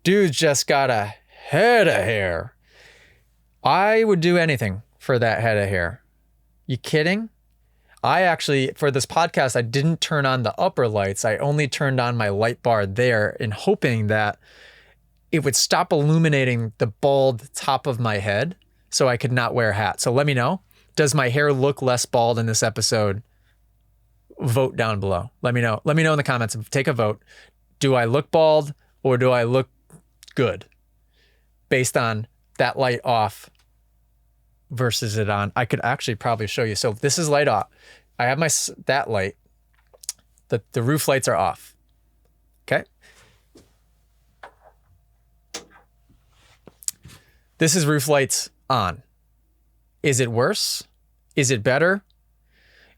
Dude's just got a head of hair. I would do anything for that head of hair. You kidding? I actually, for this podcast, I didn't turn on the upper lights. I only turned on my light bar there in hoping that it would stop illuminating the bald top of my head so I could not wear a hat. So let me know. Does my hair look less bald in this episode? Vote down below. Let me know. Let me know in the comments. Take a vote. Do I look bald or do I look good based on that light off versus it on? I could actually probably show you. So this is light off. I have that light. The roof lights are off. Okay. This is roof lights on. Is it worse? Is it better?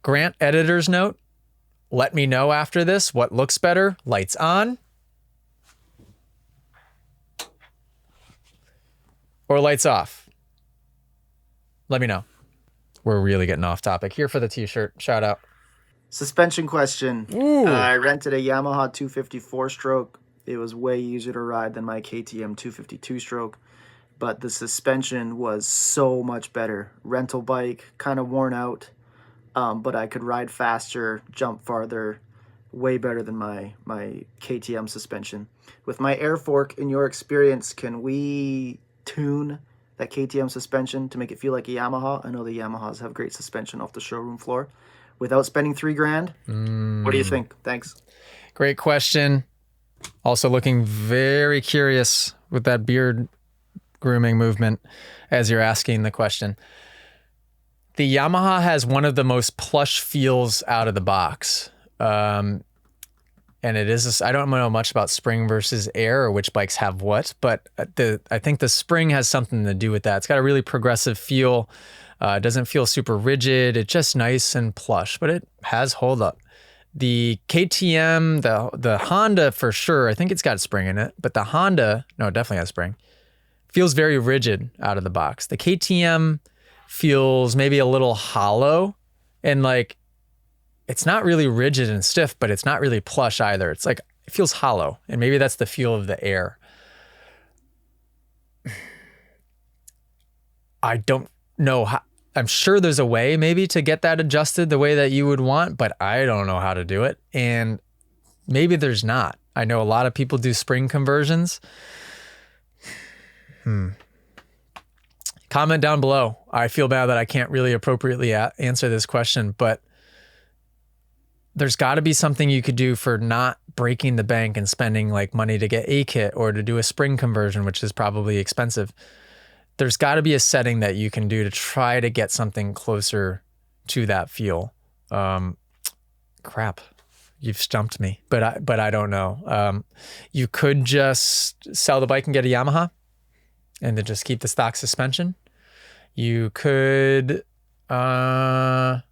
Grant, editor's note. Let me know after this what looks better. Lights on or lights off. Let me know. We're really getting off topic. Here for the t-shirt. Shout out. Suspension question. I rented a Yamaha 254 stroke. It was way easier to ride than my KTM 252 stroke, but the suspension was so much better. Rental bike, kind of worn out, but I could ride faster, jump farther, way better than my KTM suspension. With my air fork, in your experience, can we tune that KTM suspension to make it feel like a Yamaha? I know the Yamahas have great suspension off the showroom floor without spending $3,000. What do you think? Thanks. Great question. Also looking very curious with that beard grooming movement as you're asking the question. The Yamaha has one of the most plush feels out of the box. And it is, I don't know much about spring versus air or which bikes have what, but I think the spring has something to do with that. It's got a really progressive feel. It doesn't feel super rigid. It's just nice and plush, but it has hold up. The KTM, the Honda for sure, I think it's got spring in it, but the Honda, no, it definitely has spring, feels very rigid out of the box. The KTM feels maybe a little hollow and like, it's not really rigid and stiff, but it's not really plush either. It's like, it feels hollow, and maybe that's the feel of the air. I don't know how, I'm sure there's a way maybe to get that adjusted the way that you would want, but I don't know how to do it. And maybe there's not. I know a lot of people do spring conversions. Comment down below. I feel bad that I can't really appropriately answer this question, but there's got to be something you could do for not breaking the bank and spending like money to get a kit or to do a spring conversion, which is probably expensive. There's got to be a setting that you can do to try to get something closer to that feel. Crap, you've stumped me, but I don't know. You could just sell the bike and get a Yamaha and then just keep the stock suspension. You could, what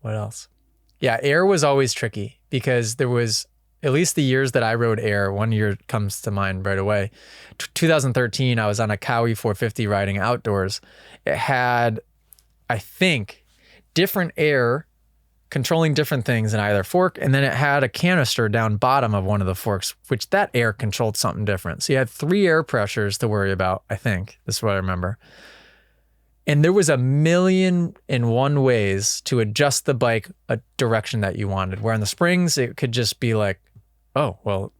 else? Yeah, air was always tricky because there was, at least the years that I rode air, one year comes to mind right away. 2013, I was on a Cowie 450 riding outdoors. It had, I think, different air controlling different things in either fork, and then it had a canister down bottom of one of the forks, which that air controlled something different. So you had 3 air pressures to worry about, I think. This is what I remember. And there was 1,000,001 ways to adjust the bike a direction that you wanted. Where on the springs, it could just be like, oh, well,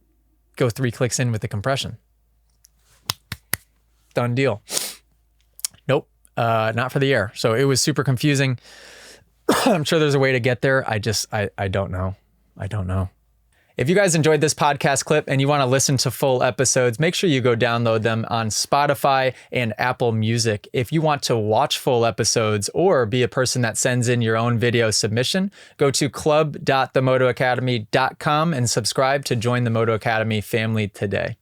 go 3 clicks in with the compression. Done deal. Nope, not for the air. So it was super confusing. I'm sure there's a way to get there. I don't know. I don't know. If you guys enjoyed this podcast clip and you want to listen to full episodes, make sure you go download them on Spotify and Apple Music. If you want to watch full episodes or be a person that sends in your own video submission, go to club.themotoacademy.com and subscribe to join the Moto Academy family today.